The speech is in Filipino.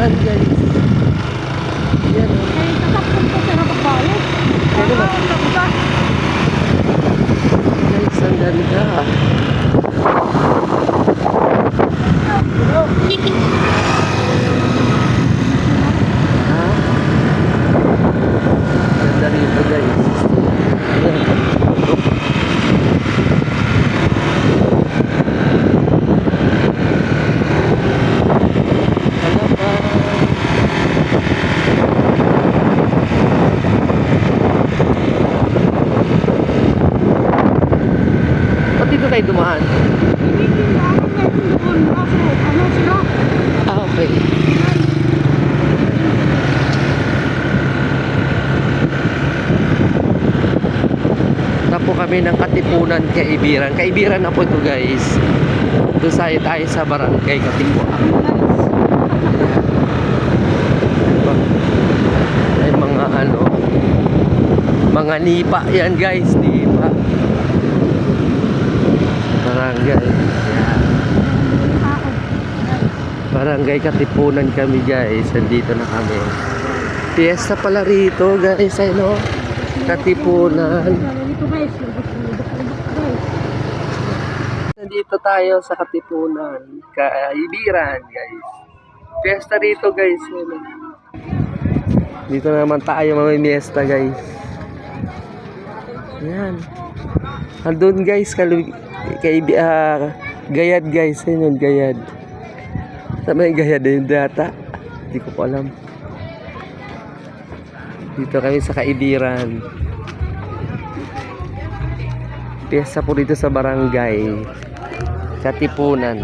Katipunan guys. Yan. Eh, tatapon ko sa napagbalik. Ano ba? Ang ganda. Guys, ang ganda. Ha? Ganda rito guys. Wala pa. Ba't dito tayo dumaan? Hindi na ako meron doon. Kaso, ano sila? Ah, okay. Tapo kami ng Katipunan, Kaibiran. Kaibiran na po ito guys. Doon tayo sa barangay Katipunan. Ay mga ano, mga nipa yan guys, nipa. Barangay. Yan. Barangay Katipunan kami guys. Nandito na kami. Fiesta pala rito guys, ay no? Katipunan. Dito guys. Guys. Nandito tayo sa Katipunan, Kaibiran guys. Fiesta rito guys. Ano? Dito naman tayo mamimiesta guys. Yan. Andun guys, Gayad guys. Ayun, Gayad. Sa may Gayad yung data. Hindi ko pa alam. Dito kami sa Kaibiran. Piyesta po dito sa barangay Katipunan.